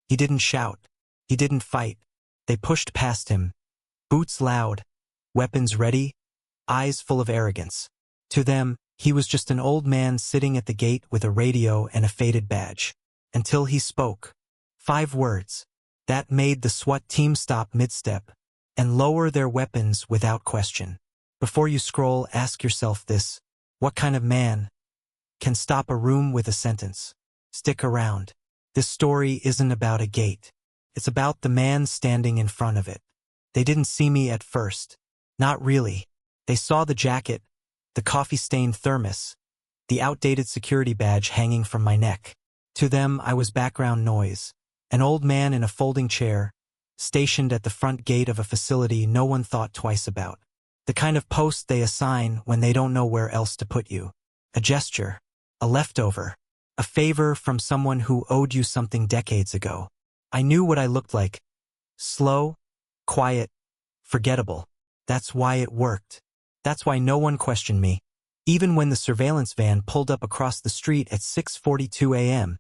He didn't shout. He didn't fight. They pushed past him. Boots loud, weapons ready, eyes full of arrogance. To them, he was just an old man sitting at the gate with a radio and a faded badge. Until he spoke. 5 words. That made the SWAT team stop mid-step and lower their weapons without question. Before you scroll, ask yourself this: what kind of man can stop a room with a sentence? Stick around. This story isn't about a gate. It's about the man standing in front of it. They didn't see me at first. Not really. They saw the jacket, the coffee-stained thermos, the outdated security badge hanging from my neck. To them, I was background noise. An old man in a folding chair, stationed at the front gate of a facility no one thought twice about. The kind of post they assign when they don't know where else to put you. A gesture, a leftover, a favor from someone who owed you something decades ago. I knew what I looked like. Slow, quiet, forgettable. That's why it worked. That's why no one questioned me. Even when the surveillance van pulled up across the street at 6:42 a.m.,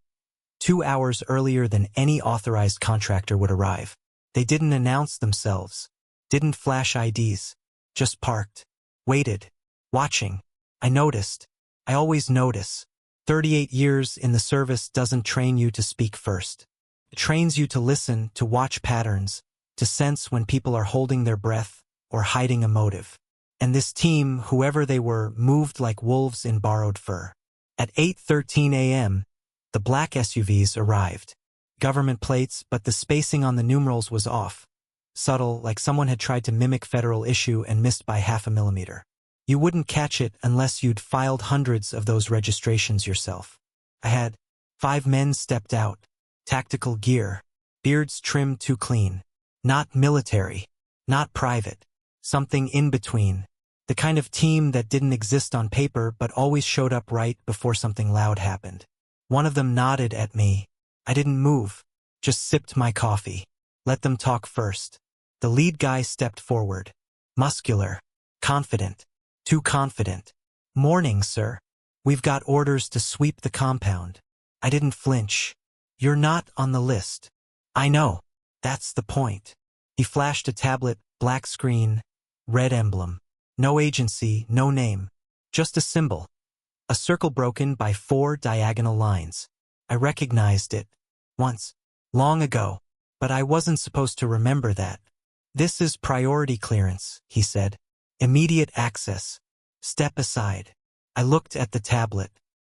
2 hours earlier than any authorized contractor would arrive. They didn't announce themselves, didn't flash IDs, just parked, waited, watching. I noticed. I always notice. 38 years in the service doesn't train you to speak first. It trains you to listen, to watch patterns, to sense when people are holding their breath or hiding a motive. And this team, whoever they were, moved like wolves in borrowed fur. At 8:13 a.m., the black SUVs arrived. Government plates, but the spacing on the numerals was off. Subtle, like someone had tried to mimic federal issue and missed by 0.5 millimeter. You wouldn't catch it unless you'd filed hundreds of those registrations yourself. I had 5 men stepped out. Tactical gear. Beards trimmed too clean. Not military. Not private. Something in between. The kind of team that didn't exist on paper but always showed up right before something loud happened. One of them nodded at me. I didn't move. Just sipped my coffee. Let them talk first. The lead guy stepped forward. Muscular. Confident. Too confident. "Morning, sir. We've got orders to sweep the compound." I didn't flinch. "You're not on the list." "I know. That's the point." He flashed a tablet, black screen, red emblem. No agency, no name. Just a symbol. A circle broken by 4 diagonal lines. I recognized it. Once. Long ago. But I wasn't supposed to remember that. "This is priority clearance," he said. "Immediate access. Step aside." I looked at the tablet.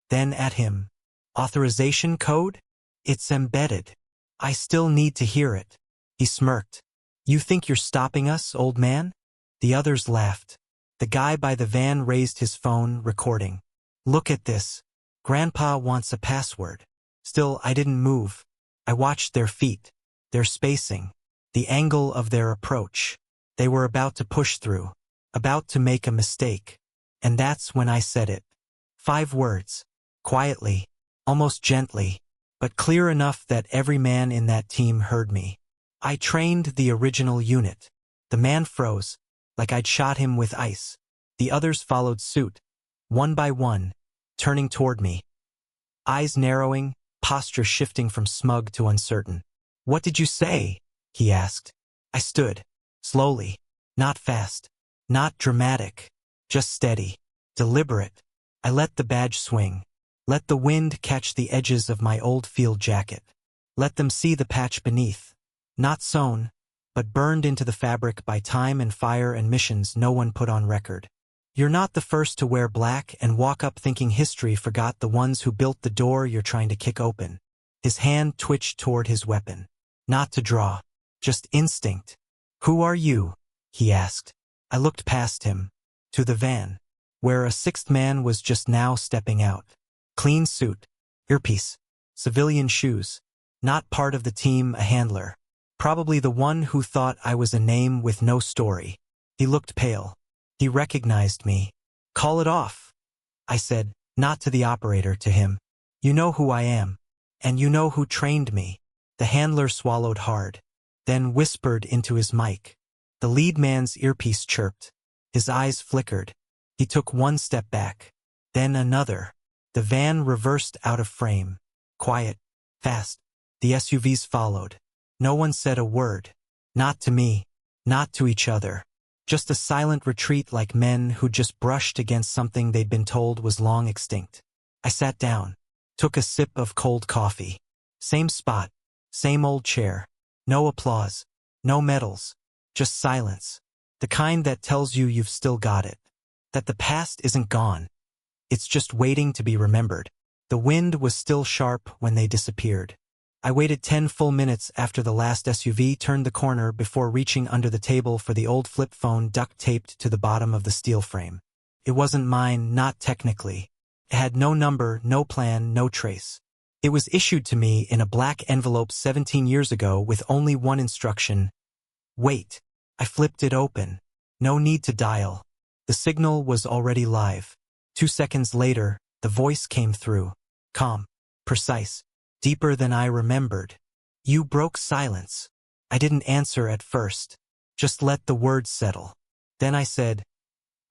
Then at him. "Authorization code? It's embedded. I still need to hear it." He smirked. "You think you're stopping us, old man?" The others laughed. The guy by the van raised his phone, recording. "Look at this. Grandpa wants a password." Still, I didn't move. I watched their feet, their spacing, the angle of their approach. They were about to push through, about to make a mistake. And that's when I said it. 5 words. Quietly, almost gently, but clear enough that every man in that team heard me. I trained the original unit. The man froze, like I'd shot him with ice. The others followed suit, one by one, turning toward me. Eyes narrowing, posture shifting from smug to uncertain. "What did you say?" he asked. I stood, slowly, not fast, not dramatic, just steady, deliberate. I let the badge swing. Let the wind catch the edges of my old field jacket. Let them see the patch beneath. Not sewn, but burned into the fabric by time and fire and missions no one put on record. You're not the first to wear black and walk up thinking history forgot the ones who built the door you're trying to kick open. His hand twitched toward his weapon. Not to draw. Just instinct. "Who are you?" he asked. I looked past him. To the van, where a 6th man was just now stepping out. Clean suit. Earpiece. Civilian shoes. Not part of the team, a handler. Probably the one who thought I was a name with no story. He looked pale. He recognized me. "Call it off," I said, not to the operator, to him. "You know who I am. And you know who trained me." The handler swallowed hard, then whispered into his mic. The lead man's earpiece chirped. His eyes flickered. He took 1 step back. Then another. The van reversed out of frame. Quiet. Fast. The SUVs followed. No one said a word. Not to me. Not to each other. Just a silent retreat like men who just brushed against something they'd been told was long extinct. I sat down. Took a sip of cold coffee. Same spot. Same old chair. No applause. No medals. Just silence. The kind that tells you you've still got it. That the past isn't gone. It's just waiting to be remembered. The wind was still sharp when they disappeared. I waited 10 full minutes after the last SUV turned the corner before reaching under the table for the old flip phone duct-taped to the bottom of the steel frame. It wasn't mine, not technically. It had no number, no plan, no trace. It was issued to me in a black envelope 17 years ago with only one instruction. Wait. I flipped it open. No need to dial. The signal was already live. 2 seconds later, the voice came through. Calm. Precise. Deeper than I remembered. You broke silence. I didn't answer at first. Just let the words settle. Then I said,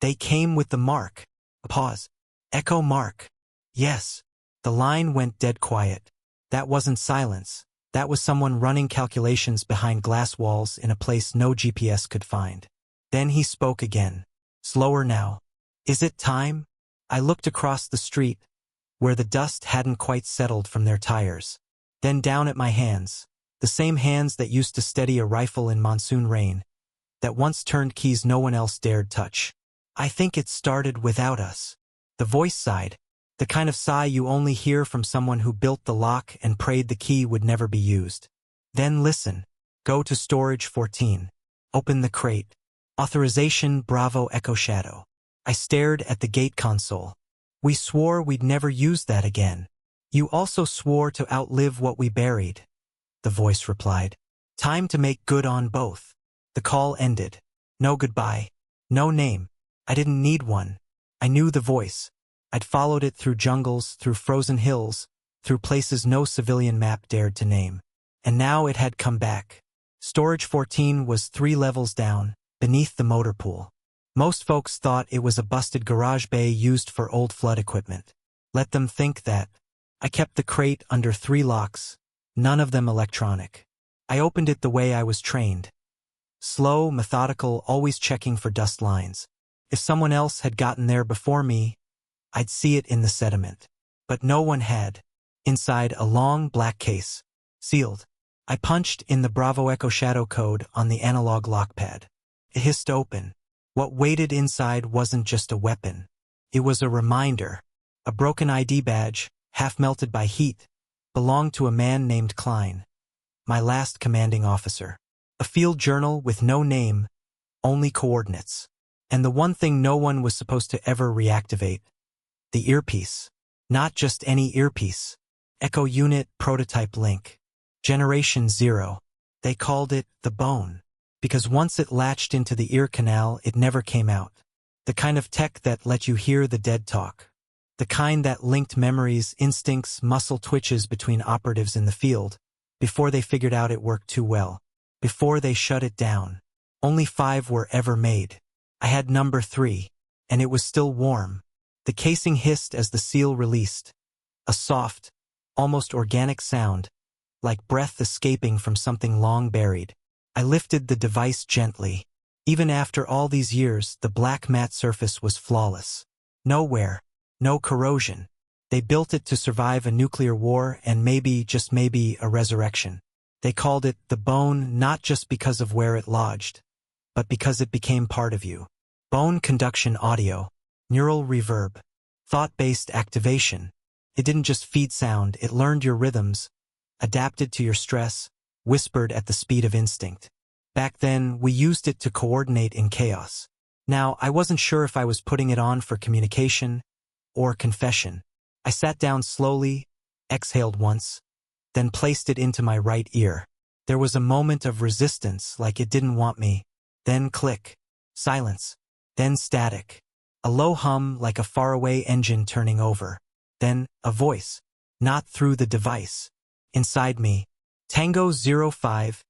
they came with the mark. A pause. Echo mark. Yes. The line went dead quiet. That wasn't silence. That was someone running calculations behind glass walls in a place no GPS could find. Then he spoke again. Slower now. Is it time? I looked across the street, where the dust hadn't quite settled from their tires. Then down at my hands, the same hands that used to steady a rifle in monsoon rain, that once turned keys no one else dared touch. I think it started without us. The voice sighed, the kind of sigh you only hear from someone who built the lock and prayed the key would never be used. Then listen. Go to storage 14. Open the crate. Authorization Bravo Echo Shadow. I stared at the gate console. We swore we'd never use that again. You also swore to outlive what we buried. The voice replied. Time to make good on both. The call ended. No goodbye. No name. I didn't need one. I knew the voice. I'd followed it through jungles, through frozen hills, through places no civilian map dared to name. And now it had come back. Storage 14 was 3 levels down, beneath the motor pool. Most folks thought it was a busted garage bay used for old flood equipment. Let them think that. I kept the crate under 3 locks, none of them electronic. I opened it the way I was trained. Slow, methodical, always checking for dust lines. If someone else had gotten there before me, I'd see it in the sediment. But no one had. Inside a long black case. Sealed. I punched in the Bravo Echo Shadow code on the analog lockpad. It hissed open. What waited inside wasn't just a weapon. It was a reminder. A broken ID badge, half melted by heat, belonged to a man named Klein, my last commanding officer. A field journal with no name, only coordinates. And the one thing no one was supposed to ever reactivate. The earpiece. Not just any earpiece. Echo Unit Prototype Link. Generation 0. They called it the bone. Because once it latched into the ear canal, it never came out. The kind of tech that let you hear the dead talk. The kind that linked memories, instincts, muscle twitches between operatives in the field, before they figured out it worked too well. Before they shut it down. Only 5 were ever made. I had number 3, and it was still warm. The casing hissed as the seal released. A soft, almost organic sound, like breath escaping from something long buried. I lifted the device gently. Even after all these years, the black matte surface was flawless. No wear, no corrosion. They built it to survive a nuclear war and maybe, just maybe, a resurrection. They called it the bone not just because of where it lodged, but because it became part of you. Bone conduction audio, neural reverb, thought-based activation. It didn't just feed sound, it learned your rhythms, adapted to your stress, whispered at the speed of instinct. Back then, we used it to coordinate in chaos. Now, I wasn't sure if I was putting it on for communication or confession. I sat down slowly, exhaled once, then placed it into my right ear. There was a moment of resistance, like it didn't want me. Then click. Silence. Then static. A low hum like a faraway engine turning over. Then a voice. Not through the device. Inside me. Tango 05.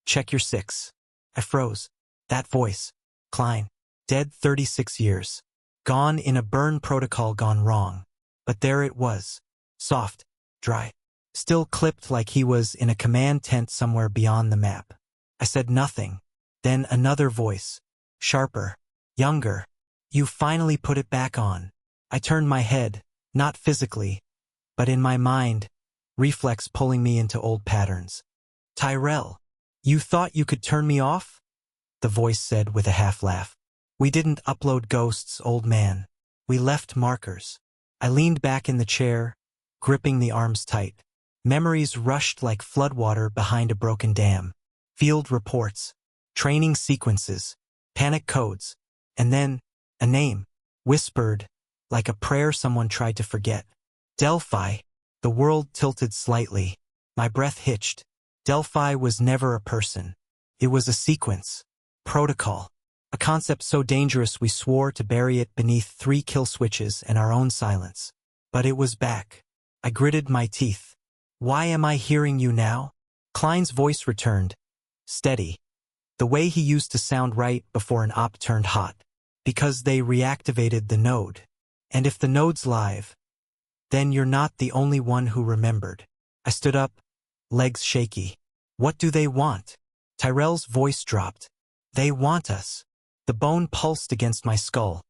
Check your 6. I froze. That voice. Klein. Dead 36 years. Gone in a burn protocol gone wrong. But there it was. Soft. Dry. still clipped like he was in a command tent somewhere beyond the map. I said nothing. Then another voice, sharper, younger. You finally put it back on. I turned my head, not physically, but in my mind, reflex pulling me into old patterns. Tyrell, you thought you could turn me off? The voice said with a half laugh. We didn't upload ghosts, old man. We left markers. I leaned back in the chair, gripping the arms tight. Memories rushed like floodwater behind a broken dam. Field reports, training sequences, panic codes, and then a name, whispered, like a prayer someone tried to forget. Delphi. The world tilted slightly. My breath hitched. Delphi was never a person. It was a sequence. Protocol. A concept so dangerous we swore to bury it beneath 3 kill switches and our own silence. But it was back. I gritted my teeth. Why am I hearing you now? Klein's voice returned. Steady. The way he used to sound right before an op turned hot. Because they reactivated the node. And if the node's live, then you're not the only one who remembered. I stood up, legs shaky. What do they want? Tyrell's voice dropped. They want us. The bone pulsed against my skull.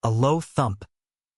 A low thump,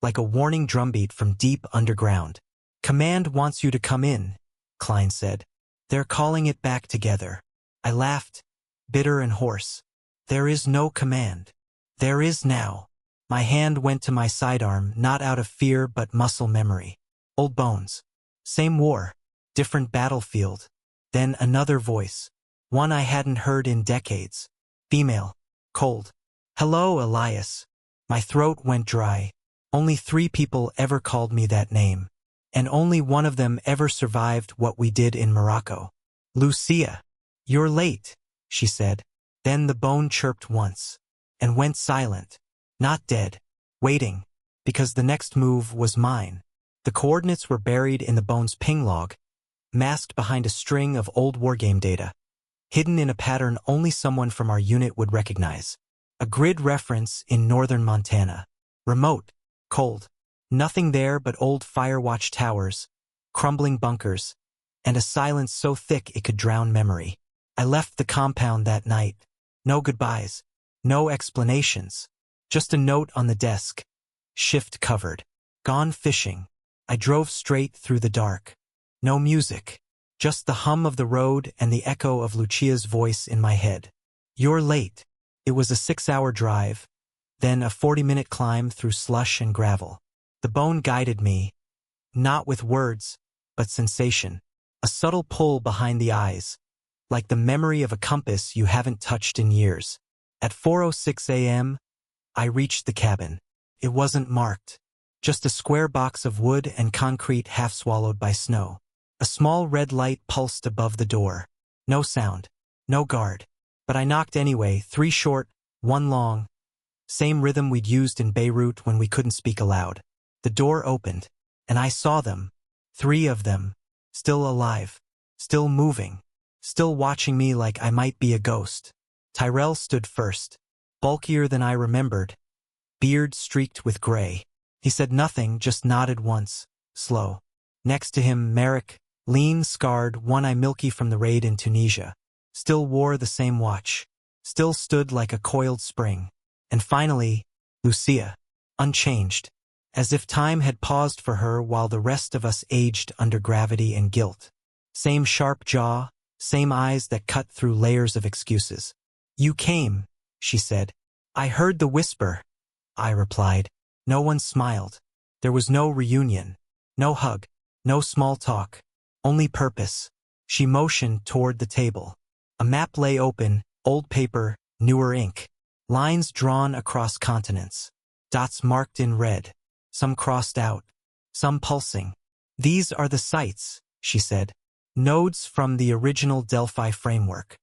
like a warning drumbeat from deep underground. Command wants you to come in, Klein said. They're calling it back together. I laughed, bitter and hoarse. There is no command. There is now. My hand went to my sidearm, not out of fear but muscle memory. Old bones. Same war. Different battlefield. Then another voice. One I hadn't heard in decades. Female. Cold. Hello, Elias. My throat went dry. Only 3 people ever called me that name. And only one of them ever survived what we did in Morocco. Lucia. You're late, she said. Then the bone chirped once. And went silent. Not dead. Waiting. Because the next move was mine. The coordinates were buried in the bone's ping log, masked behind a string of old wargame data. Hidden in a pattern only someone from our unit would recognize. A grid reference in northern Montana. Remote. Cold. Nothing there but old firewatch towers, crumbling bunkers, and a silence so thick it could drown memory. I left the compound that night. No goodbyes. No explanations. Just a note on the desk. Shift covered. Gone fishing. I drove straight through the dark. No music. Just the hum of the road and the echo of Lucia's voice in my head. You're late. It was a 6-hour drive, then a 40-minute climb through slush and gravel. The bone guided me, not with words, but sensation. A subtle pull behind the eyes, like the memory of a compass you haven't touched in years. At 4:06 a.m., I reached the cabin. It wasn't marked. Just a square box of wood and concrete half swallowed by snow. A small red light pulsed above the door. No sound. No guard. But I knocked anyway, 3 short, 1 long. Same rhythm we'd used in Beirut when we couldn't speak aloud. The door opened, and I saw them. 3 of them. Still alive. Still moving. Still watching me like I might be a ghost. Tyrell stood first. Bulkier than I remembered. Beard streaked with gray. He said nothing, just nodded once. Slow. Next to him, Merrick, lean, scarred, one eye milky from the raid in Tunisia. Still wore the same watch. Still stood like a coiled spring. And finally, Lucia. Unchanged. As if time had paused for her while the rest of us aged under gravity and guilt. Same sharp jaw, same eyes that cut through layers of excuses. You came, she said. I heard the whisper, I replied. No one smiled. There was no reunion. No hug. No small talk. Only purpose. She motioned toward the table. A map lay open, old paper, newer ink. Lines drawn across continents. Dots marked in red. Some crossed out. Some pulsing. These are the sites, she said. Nodes from the original Delphi framework.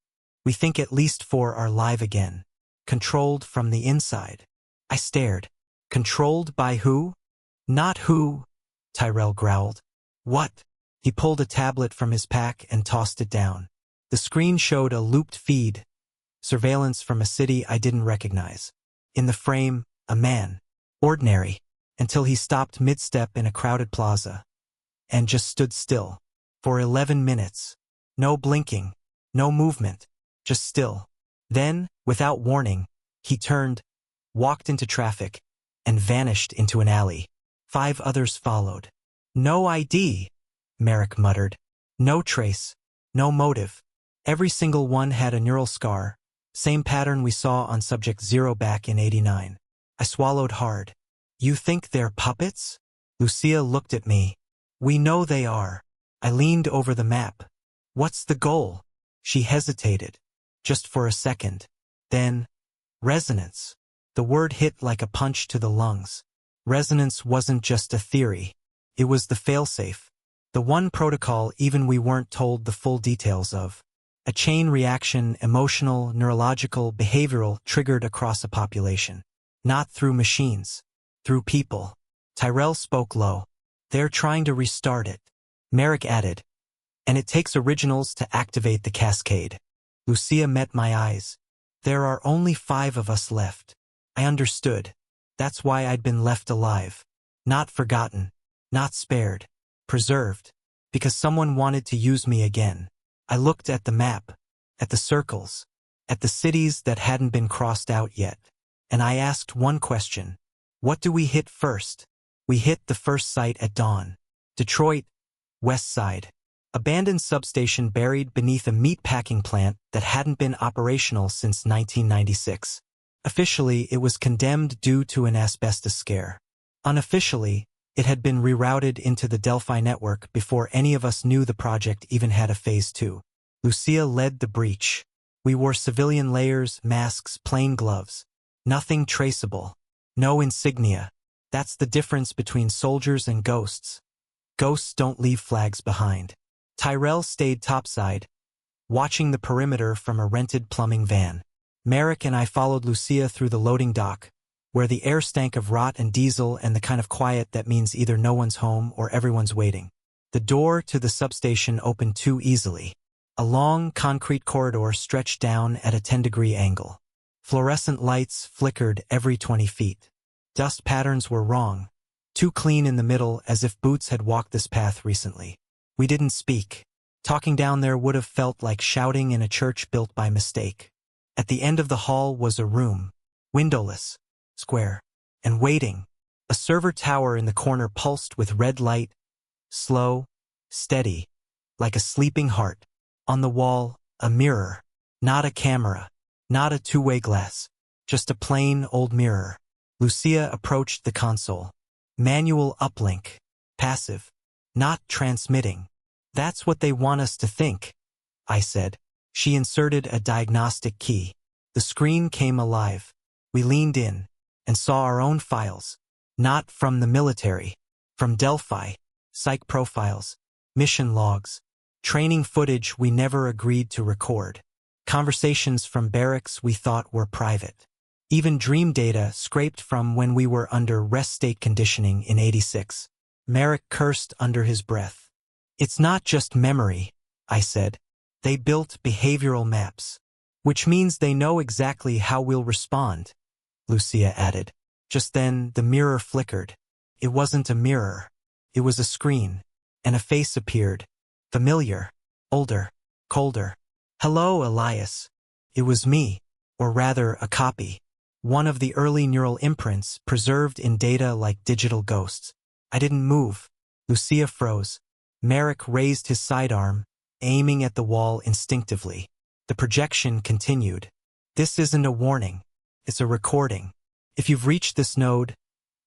We think at least 4 are live again. Controlled from the inside. I stared. Controlled by who? Not who, Tyrell growled. What? He pulled a tablet from his pack and tossed it down. The screen showed a looped feed. Surveillance from a city I didn't recognize. In the frame, a man. Ordinary. Until he stopped mid-step in a crowded plaza. And just stood still. For 11 minutes. No blinking. No movement. Just still. Then, without warning, he turned, walked into traffic, and vanished into an alley. 5 others followed. No ID, Merrick muttered. No trace. No motive. Every single one had a neural scar, same pattern we saw on Subject 0 back in '89. I swallowed hard. You think they're puppets? Lucia looked at me. We know they are. I leaned over the map. What's the goal? She hesitated. Just for a second. Then, resonance. The word hit like a punch to the lungs. Resonance wasn't just a theory. It was the failsafe. The one protocol even we weren't told the full details of. A chain reaction, emotional, neurological, behavioral, triggered across a population. Not through machines. Through people. Tyrell spoke low. They're trying to restart it. Merrick added. And it takes originals to activate the cascade. Lucia met my eyes. There are only 5 of us left. I understood. That's why I'd been left alive. Not forgotten. Not spared. Preserved. Because someone wanted to use me again. I looked at the map. At the circles. At the cities that hadn't been crossed out yet. And I asked one question. What do we hit first? We hit the first site at dawn. Detroit, West Side. Abandoned substation buried beneath a meat-packing plant that hadn't been operational since 1996. Officially, it was condemned due to an asbestos scare. Unofficially, it had been rerouted into the Delphi network before any of us knew the project even had a Phase 2. Lucia led the breach. We wore civilian layers, masks, plain gloves. Nothing traceable. No insignia. That's the difference between soldiers and ghosts. Ghosts don't leave flags behind. Tyrell stayed topside, watching the perimeter from a rented plumbing van. Merrick and I followed Lucia through the loading dock, where the air stank of rot and diesel and the kind of quiet that means either no one's home or everyone's waiting. The door to the substation opened too easily. A long, concrete corridor stretched down at a 10-degree angle. Fluorescent lights flickered every 20 feet. Dust patterns were wrong. Too clean in the middle, as if Boots had walked this path recently. We didn't speak. Talking down there would have felt like shouting in a church built by mistake. At the end of the hall was a room. Windowless. Square. And waiting. A server tower in the corner pulsed with red light. Slow. Steady. Like a sleeping heart. On the wall, a mirror. Not a camera. Not a two-way glass. Just a plain old mirror. Lucia approached the console. Manual uplink. Passive. Not transmitting. That's what they want us to think, I said. She inserted a diagnostic key. The screen came alive. We leaned in and saw our own files. Not from the military. From Delphi. Psych profiles. Mission logs. Training footage we never agreed to record. Conversations from barracks we thought were private. Even dream data scraped from when we were under rest state conditioning in '86. Merrick cursed under his breath. It's not just memory, I said. They built behavioral maps. Which means they know exactly how we'll respond, Lucia added. Just then, the mirror flickered. It wasn't a mirror. It was a screen. And a face appeared. Familiar. Older. Colder. Hello, Elias. It was me. Or rather, a copy. One of the early neural imprints preserved in data like digital ghosts. I didn't move. Lucia froze. Merrick raised his sidearm, aiming at the wall instinctively. The projection continued. This isn't a warning. It's a recording. If you've reached this node,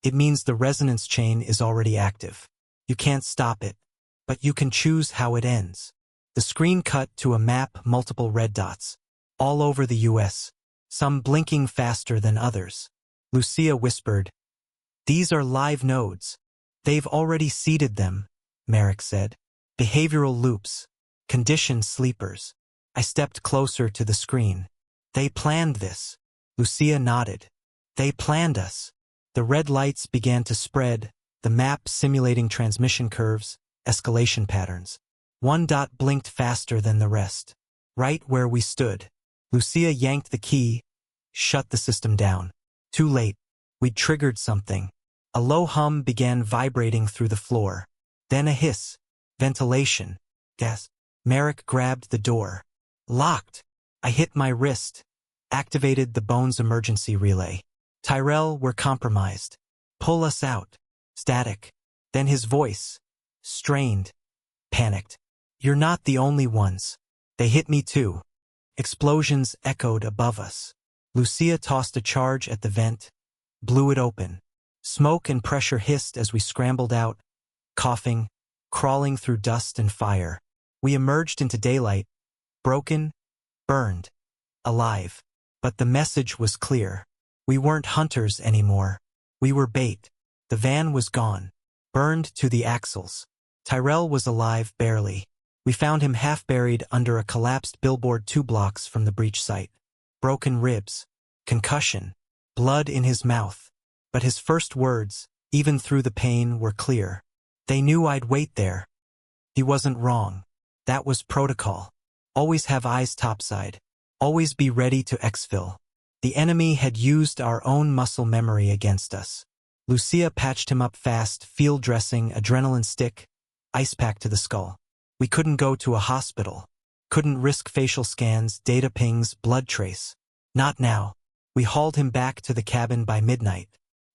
it means the resonance chain is already active. You can't stop it, but you can choose how it ends. The screen cut to a map, multiple red dots, all over the U.S., some blinking faster than others. Lucia whispered, "These are live nodes. They've already seeded them," Merrick said. "Behavioral loops. Conditioned sleepers." I stepped closer to the screen. "They planned this." Lucia nodded. "They planned us." The red lights began to spread, the map simulating transmission curves, escalation patterns. One dot blinked faster than the rest. Right where we stood. Lucia yanked the key, shut the system down. Too late. We'd triggered something. A low hum began vibrating through the floor. Then a hiss. Ventilation. Gas. Merrick grabbed the door. Locked. I hit my wrist. Activated the Bones emergency relay. Tyrell, we're compromised. Pull us out. Static. Then his voice. Strained. Panicked. You're not the only ones. They hit me too. Explosions echoed above us. Lucia tossed a charge at the vent. Blew it open. Smoke and pressure hissed as we scrambled out, coughing, crawling through dust and fire. We emerged into daylight, broken, burned, alive. But the message was clear. We weren't hunters anymore. We were bait. The van was gone, burned to the axles. Tyrell was alive barely. We found him half buried under a collapsed billboard 2 blocks from the breach site. Broken ribs, concussion, blood in his mouth. But his first words, even through the pain, were clear. They knew I'd wait there. He wasn't wrong. That was protocol. Always have eyes topside. Always be ready to exfil. The enemy had used our own muscle memory against us. Lucia patched him up fast, field dressing, adrenaline stick, ice pack to the skull. We couldn't go to a hospital. Couldn't risk facial scans, data pings, blood trace. Not now. We hauled him back to the cabin by midnight.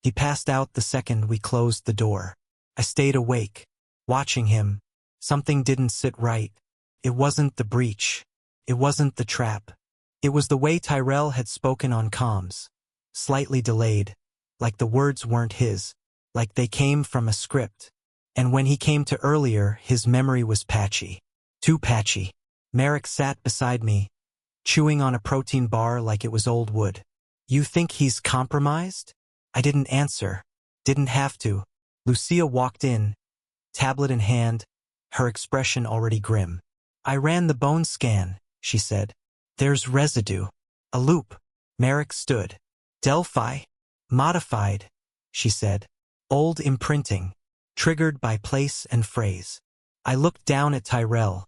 He passed out the second we closed the door. I stayed awake, watching him. Something didn't sit right. It wasn't the breach. It wasn't the trap. It was the way Tyrell had spoken on comms. Slightly delayed, like the words weren't his, like they came from a script. And when he came to earlier, his memory was patchy. Too patchy. Merrick sat beside me, chewing on a protein bar like it was old wood. You think he's compromised? I didn't answer. Didn't have to. Lucia walked in, tablet in hand, her expression already grim. I ran the bone scan, she said. There's residue. A loop. Merrick stood. Delphi? Modified, she said. Old imprinting. Triggered by place and phrase. I looked down at Tyrell.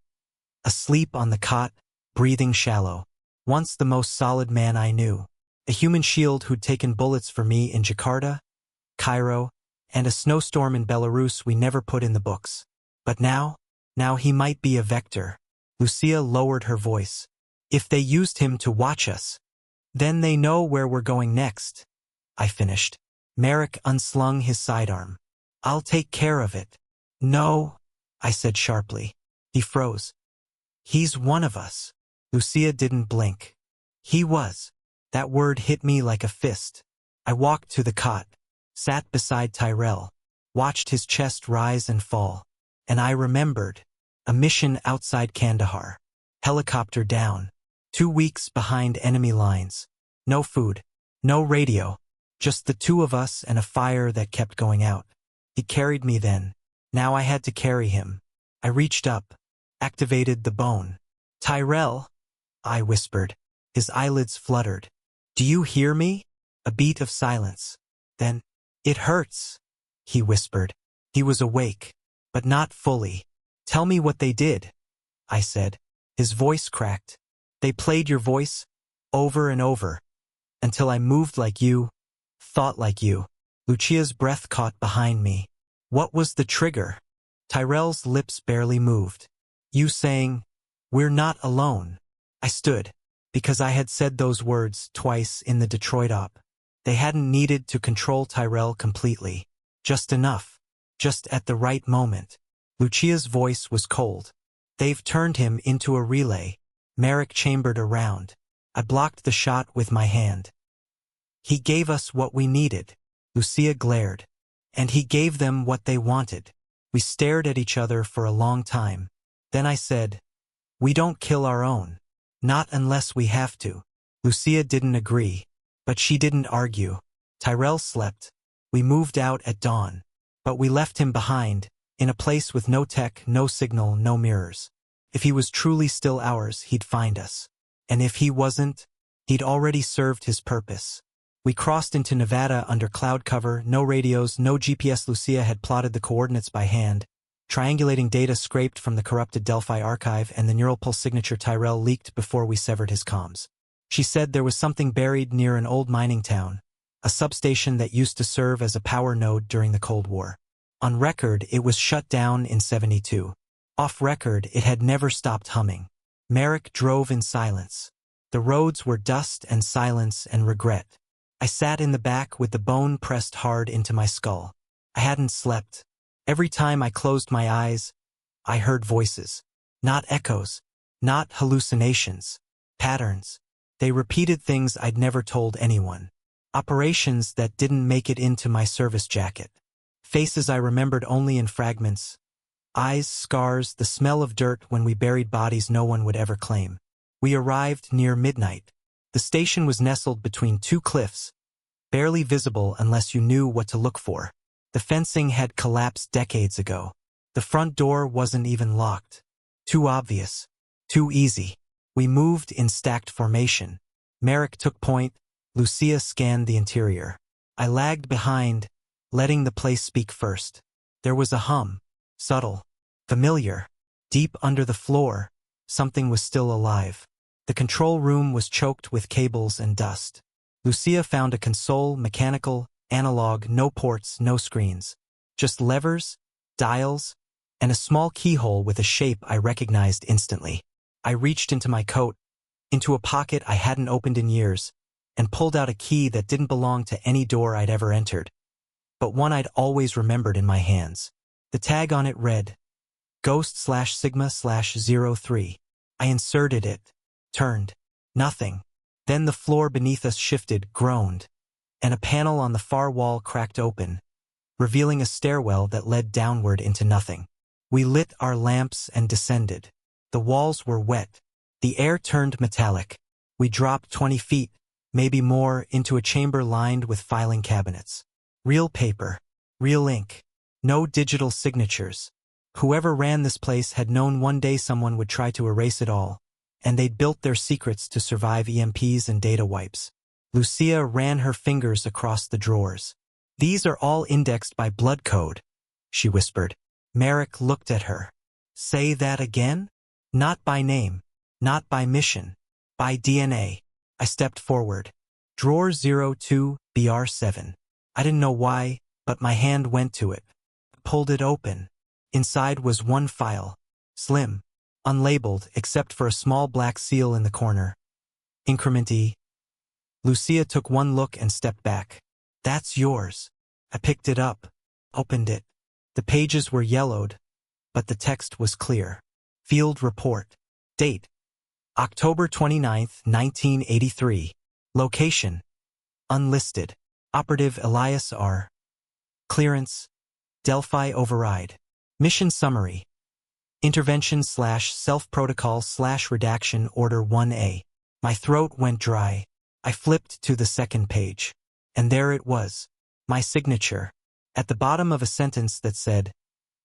Asleep on the cot, breathing shallow. Once the most solid man I knew. A human shield who'd taken bullets for me in Jakarta, Cairo, and a snowstorm in Belarus we never put in the books. But now he might be a vector. Lucia lowered her voice. If they used him to watch us, then they know where we're going next. I finished. Merrick unslung his sidearm. I'll take care of it. No, I said sharply. He froze. He's one of us. Lucia didn't blink. He was. That word hit me like a fist. I walked to the cot, sat beside Tyrell, watched his chest rise and fall, and I remembered. A mission outside Kandahar. Helicopter down. 2 weeks behind enemy lines. No food. No radio. Just the two of us and a fire that kept going out. He carried me then. Now I had to carry him. I reached up, activated the bone. Tyrell, I whispered. His eyelids fluttered. Do you hear me? A beat of silence. Then, it hurts, he whispered. He was awake, but not fully. Tell me what they did, I said. His voice cracked. They played your voice, over and over, until I moved like you, thought like you. Lucia's breath caught behind me. What was the trigger? Tyrell's lips barely moved. You saying, we're not alone. I stood, because I had said those words twice in the Detroit op. They hadn't needed to control Tyrell completely. Just enough. Just at the right moment. Lucia's voice was cold. They've turned him into a relay. Merrick chambered around. I blocked the shot with my hand. He gave us what we needed. Lucia glared. And he gave them what they wanted. We stared at each other for a long time. Then I said, we don't kill our own. Not unless we have to. Lucia didn't agree. But she didn't argue. Tyrell slept. We moved out at dawn. But we left him behind, in a place with no tech, no signal, no mirrors. If he was truly still ours, he'd find us. And if he wasn't, he'd already served his purpose. We crossed into Nevada under cloud cover, no radios, no GPS. Lucia had plotted the coordinates by hand, triangulating data scraped from the corrupted Delphi archive, and the neural pulse signature Tyrell leaked before we severed his comms. She said there was something buried near an old mining town, a substation that used to serve as a power node during the Cold War. On record, it was shut down in '72. Off record, it had never stopped humming. Merrick drove in silence. The roads were dust and silence and regret. I sat in the back with the bone pressed hard into my skull. I hadn't slept. Every time I closed my eyes, I heard voices. Not echoes. Not hallucinations. Patterns. They repeated things I'd never told anyone. Operations that didn't make it into my service jacket. Faces I remembered only in fragments. Eyes, scars, the smell of dirt when we buried bodies no one would ever claim. We arrived near midnight. The station was nestled between two cliffs, barely visible unless you knew what to look for. The fencing had collapsed decades ago. The front door wasn't even locked. Too obvious. Too easy. We moved in stacked formation. Merrick took point. Lucia scanned the interior. I lagged behind, letting the place speak first. There was a hum. Subtle. Familiar. Deep under the floor, something was still alive. The control room was choked with cables and dust. Lucia found a console, mechanical, analog, no ports, no screens. Just levers, dials, and a small keyhole with a shape I recognized instantly. I reached into my coat, into a pocket I hadn't opened in years, and pulled out a key that didn't belong to any door I'd ever entered, but one I'd always remembered in my hands. The tag on it read, Ghost/Sigma/03. I inserted it, turned. Nothing. Then the floor beneath us shifted, groaned, and a panel on the far wall cracked open, revealing a stairwell that led downward into nothing. We lit our lamps and descended. The walls were wet. The air turned metallic. We dropped 20 feet, maybe more, into a chamber lined with filing cabinets. Real paper. Real ink. No digital signatures. Whoever ran this place had known one day someone would try to erase it all, and they'd built their secrets to survive EMPs and data wipes. Lucia ran her fingers across the drawers. These are all indexed by blood code, she whispered. Merrick looked at her. Say that again? Not by name. Not by mission. By DNA. I stepped forward. Drawer 02, BR7. I didn't know why, but my hand went to it. Pulled it open. Inside was one file. Slim. Unlabeled except for a small black seal in the corner. Increment E. Lucia took one look and stepped back. That's yours. I picked it up. Opened it. The pages were yellowed, but the text was clear. Field report. Date. October 29, 1983. Location. Unlisted. Operative Elias R. Clearance. Delphi override. Mission summary. Intervention/self-protocol/redaction order 1A. My throat went dry. I flipped to the second page. And there it was. My signature. At the bottom of a sentence that said,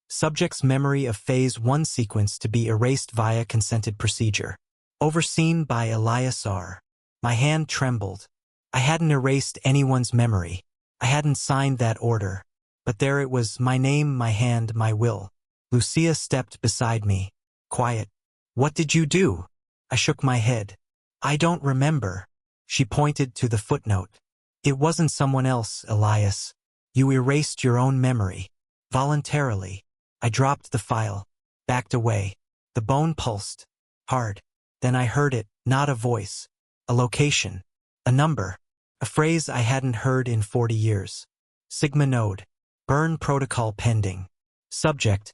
Subject's memory of Phase 1 sequence to be erased via consented procedure. Overseen by Elias R. My hand trembled. I hadn't erased anyone's memory. I hadn't signed that order. But there it was, my name, my hand, my will. Lucia stepped beside me. Quiet. What did you do? I shook my head. I don't remember. She pointed to the footnote. It wasn't someone else, Elias. You erased your own memory. Voluntarily. I dropped the file. Backed away. The bone pulsed. Hard. Then I heard it, not a voice. A location. A number. A phrase I hadn't heard in 40 years. Sigma node. Burn protocol pending. Subject.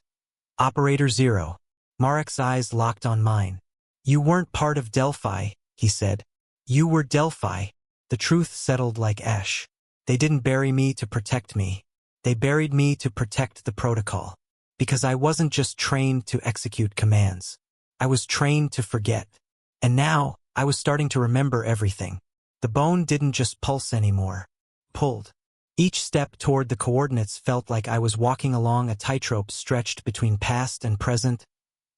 Operator 0. Marek's eyes locked on mine. You weren't part of Delphi, he said. You were Delphi. The truth settled like ash. They didn't bury me to protect me. They buried me to protect the protocol. Because I wasn't just trained to execute commands. I was trained to forget. And now, I was starting to remember everything. The bone didn't just pulse anymore. Pulled. Each step toward the coordinates felt like I was walking along a tightrope stretched between past and present,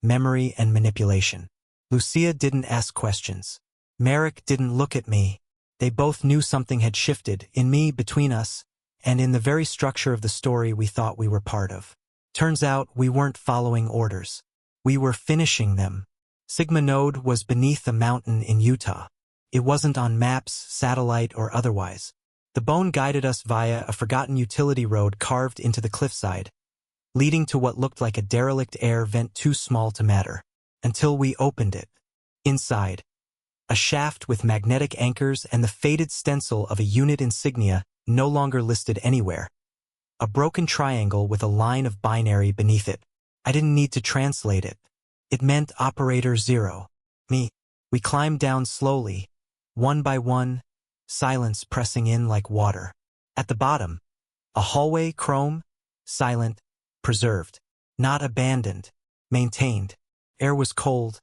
memory and manipulation. Lucia didn't ask questions. Merrick didn't look at me. They both knew something had shifted, in me, between us, and in the very structure of the story we thought we were part of. Turns out we weren't following orders. We were finishing them. Sigma Node was beneath a mountain in Utah. It wasn't on maps, satellite, or otherwise. The bone guided us via a forgotten utility road carved into the cliffside, leading to what looked like a derelict air vent too small to matter. Until we opened it. Inside, a shaft with magnetic anchors and the faded stencil of a unit insignia no longer listed anywhere. A broken triangle with a line of binary beneath it. I didn't need to translate it. It meant Operator 0. Me. We climbed down slowly, one by one, silence pressing in like water. At the bottom, a hallway, chrome, silent, preserved, not abandoned, maintained. Air was cold,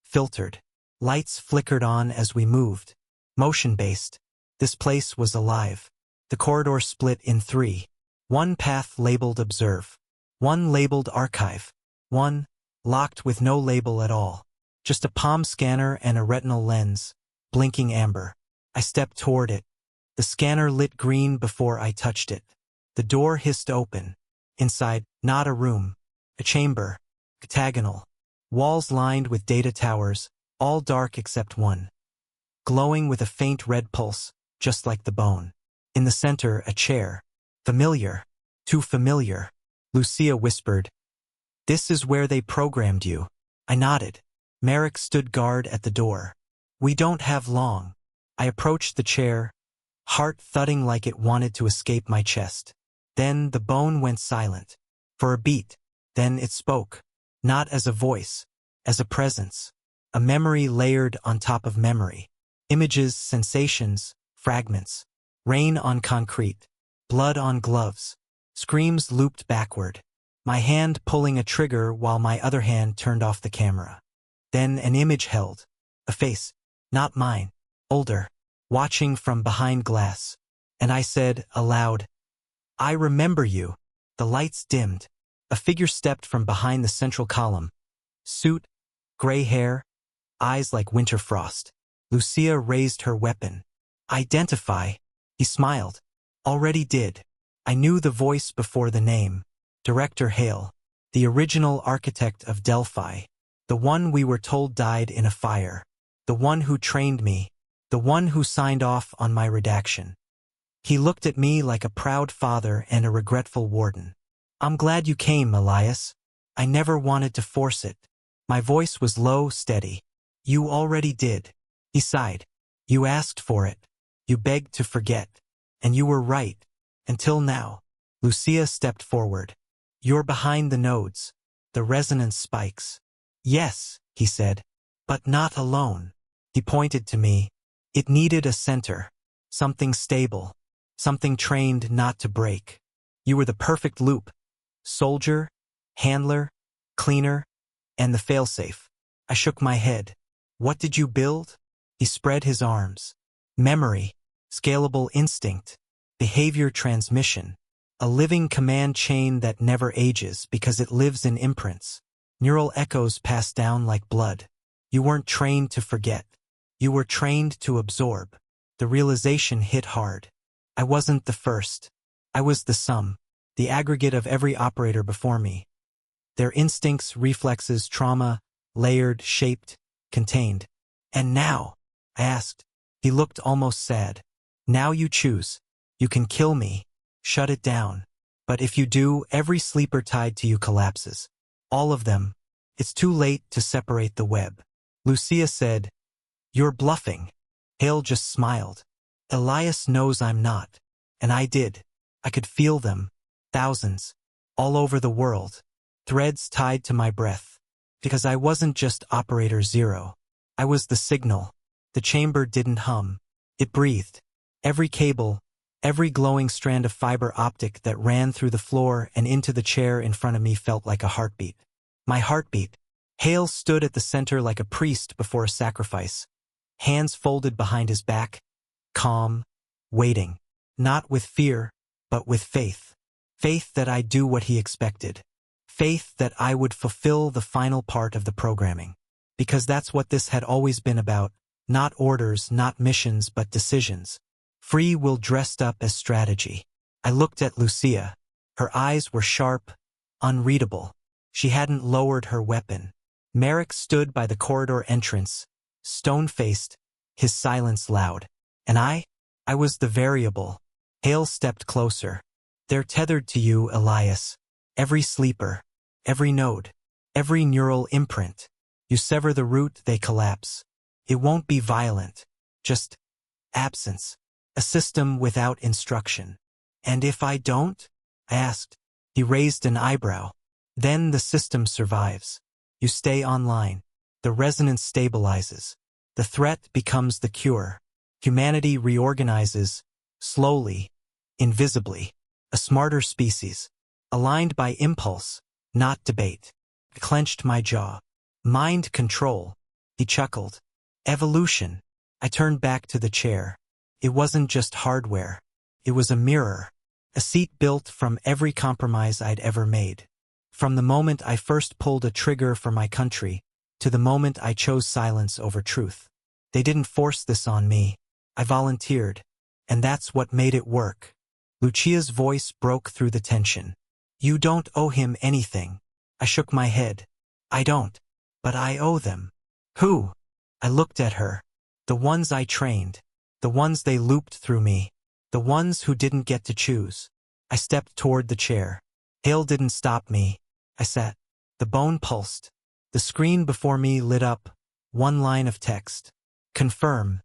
filtered. Lights flickered on as we moved. Motion-based. This place was alive. The corridor split in 3. One path labeled Observe. One labeled Archive. One locked with no label at all. Just a palm scanner and a retinal lens, blinking amber. I stepped toward it. The scanner lit green before I touched it. The door hissed open. Inside, not a room. A chamber. Octagonal. Walls lined with data towers, all dark except one. Glowing with a faint red pulse, just like the bone. In the center, a chair. Familiar. Too familiar. Lucia whispered, "This is where they programmed you." I nodded. Merrick stood guard at the door. "We don't have long." I approached the chair, heart thudding like it wanted to escape my chest. Then the bone went silent. For a beat. Then it spoke. Not as a voice. As a presence. A memory layered on top of memory. Images, sensations, fragments. Rain on concrete. Blood on gloves. Screams looped backward. My hand pulling a trigger while my other hand turned off the camera. Then an image held. A face. Not mine. Older. Watching from behind glass. And I said, aloud, "I remember you." The lights dimmed. A figure stepped from behind the central column. Suit, gray hair, eyes like winter frost. Lucia raised her weapon. "Identify." He smiled. "Already did." I knew the voice before the name. Director Hale. The original architect of Delphi. The one we were told died in a fire. The one who trained me. The one who signed off on my redaction. He looked at me like a proud father and a regretful warden. "I'm glad you came, Elias. I never wanted to force it." My voice was low, steady. "You already did." He sighed. "You asked for it. You begged to forget. And you were right. Until now." Lucia stepped forward. "You're behind the nodes. The resonance spikes." "Yes," he said. "But not alone." He pointed to me. It needed a center. Something stable. Something trained not to break. You were the perfect loop. Soldier, handler, cleaner, and the failsafe. I shook my head. "What did you build?" He spread his arms. "Memory, scalable instinct, behavior transmission, a living command chain that never ages because it lives in imprints. Neural echoes pass down like blood. You weren't trained to forget. You were trained to absorb." The realization hit hard. I wasn't the first. I was the sum, the aggregate of every operator before me. Their instincts, reflexes, trauma, layered, shaped, contained. "And now?" I asked. He looked almost sad. "Now you choose. You can kill me. Shut it down. But if you do, every sleeper tied to you collapses. All of them. It's too late to separate the web." Lucia said, "You're bluffing." Hale just smiled. "Elias knows I'm not." And I did. I could feel them. Thousands. All over the world. Threads tied to my breath. Because I wasn't just Operator 0. I was the signal. The chamber didn't hum. It breathed. Every cable, every glowing strand of fiber optic that ran through the floor and into the chair in front of me felt like a heartbeat. My heartbeat. Hale stood at the center like a priest before a sacrifice. Hands folded behind his back. Calm. Waiting. Not with fear, but with faith. Faith that I'd do what he expected. Faith that I would fulfill the final part of the programming. Because that's what this had always been about. Not orders, not missions, but decisions. Free will dressed up as strategy. I looked at Lucia. Her eyes were sharp, unreadable. She hadn't lowered her weapon. Merrick stood by the corridor entrance, stone-faced, his silence loud. And I was the variable. Hale stepped closer. "They're tethered to you, Elias. Every sleeper, every node, every neural imprint. You sever the root, they collapse. It won't be violent, just absence. A system without instruction. And if I don't? I asked. He raised an eyebrow. Then the system survives. You stay online. The resonance stabilizes. The threat becomes the cure. Humanity reorganizes, slowly, invisibly. A smarter species. Aligned by impulse, not debate. I clenched my jaw. Mind control. He chuckled. Evolution. I turned back to the chair. It wasn't just hardware. It was a mirror. A seat built from every compromise I'd ever made. From the moment I first pulled a trigger for my country, to the moment I chose silence over truth. They didn't force this on me. I volunteered. And that's what made it work. Lucia's voice broke through the tension. You don't owe him anything. I shook my head. I don't. But I owe them. Who? I looked at her. The ones I trained. The ones they looped through me. The ones who didn't get to choose. I stepped toward the chair. Hale didn't stop me. I sat. The bone pulsed. The screen before me lit up. One line of text. Confirm.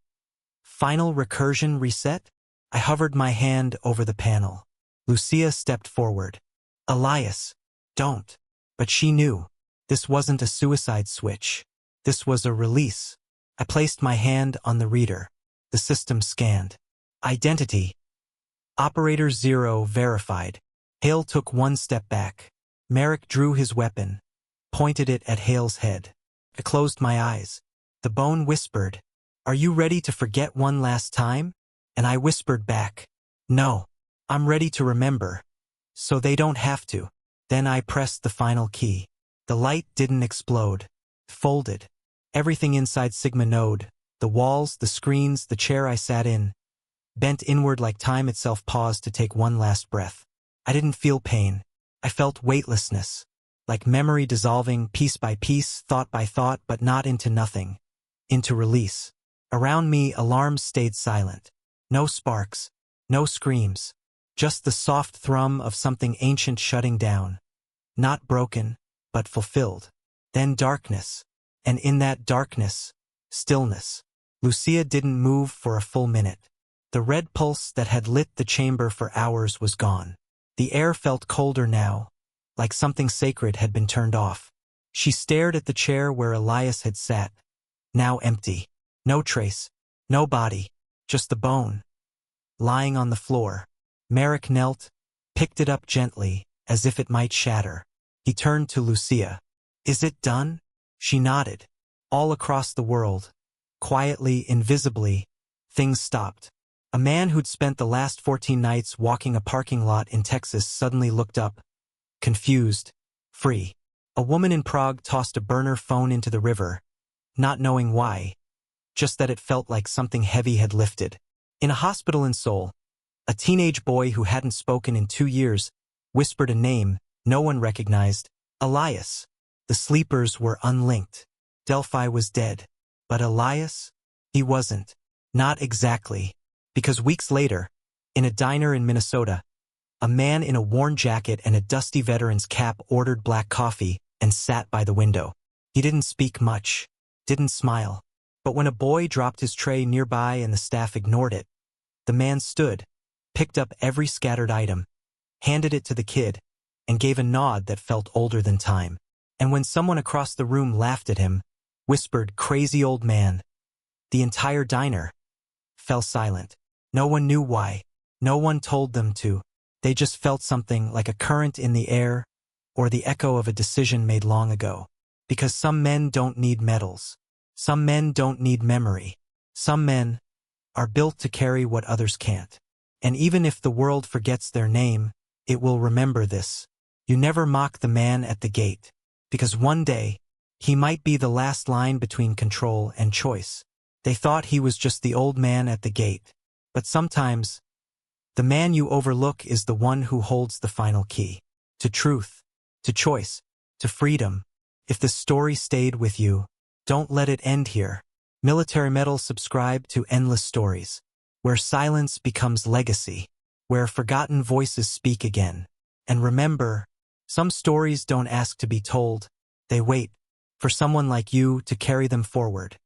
Final recursion reset? I hovered my hand over the panel. Lucia stepped forward. Elias, don't. But she knew. This wasn't a suicide switch. This was a release. I placed my hand on the reader. The system scanned. Identity. Operator 0 verified. Hale took one step back. Merrick drew his weapon, pointed it at Hale's head. I closed my eyes. The bone whispered, "Are you ready to forget one last time?" And I whispered back, "No, I'm ready to remember. So they don't have to." Then I pressed the final key. The light didn't explode. Folded. Everything inside Sigma Node, the walls, the screens, the chair I sat in, bent inward like time itself paused to take one last breath. I didn't feel pain. I felt weightlessness, like memory dissolving piece by piece, thought by thought, but not into nothing, into release. Around me, alarms stayed silent. No sparks, no screams, just the soft thrum of something ancient shutting down. Not broken, but fulfilled. Then darkness, and in that darkness, stillness. Lucia didn't move for a full minute. The red pulse that had lit the chamber for hours was gone. The air felt colder now, like something sacred had been turned off. She stared at the chair where Elias had sat, now empty. No trace, no body, just the bone. Lying on the floor, Merrick knelt, picked it up gently, as if it might shatter. He turned to Lucia. "Is it done?" She nodded. All across the world, quietly, invisibly, things stopped. A man who'd spent the last 14 nights walking a parking lot in Texas suddenly looked up, confused, free. A woman in Prague tossed a burner phone into the river, not knowing why, just that it felt like something heavy had lifted. In a hospital in Seoul, a teenage boy who hadn't spoken in 2 years whispered a name no one recognized, Elias. The sleepers were unlinked. Delphi was dead. But Elias? He wasn't. Not exactly. Because weeks later, in a diner in Minnesota, a man in a worn jacket and a dusty veteran's cap ordered black coffee and sat by the window. He didn't speak much, didn't smile. But when a boy dropped his tray nearby and the staff ignored it, the man stood, picked up every scattered item, handed it to the kid, and gave a nod that felt older than time. And when someone across the room laughed at him, whispered, "Crazy old man," the entire diner fell silent. No one knew why. No one told them to. They just felt something like a current in the air or the echo of a decision made long ago. Because some men don't need medals. Some men don't need memory. Some men are built to carry what others can't. And even if the world forgets their name, it will remember this. You never mock the man at the gate. Because one day, he might be the last line between control and choice. They thought he was just the old man at the gate. But sometimes, the man you overlook is the one who holds the final key. To truth, to choice, to freedom. If the story stayed with you, don't let it end here. Military Metal subscribe to endless stories, where silence becomes legacy, where forgotten voices speak again. And remember, Some stories don't ask to be told. They wait for someone like you to carry them forward.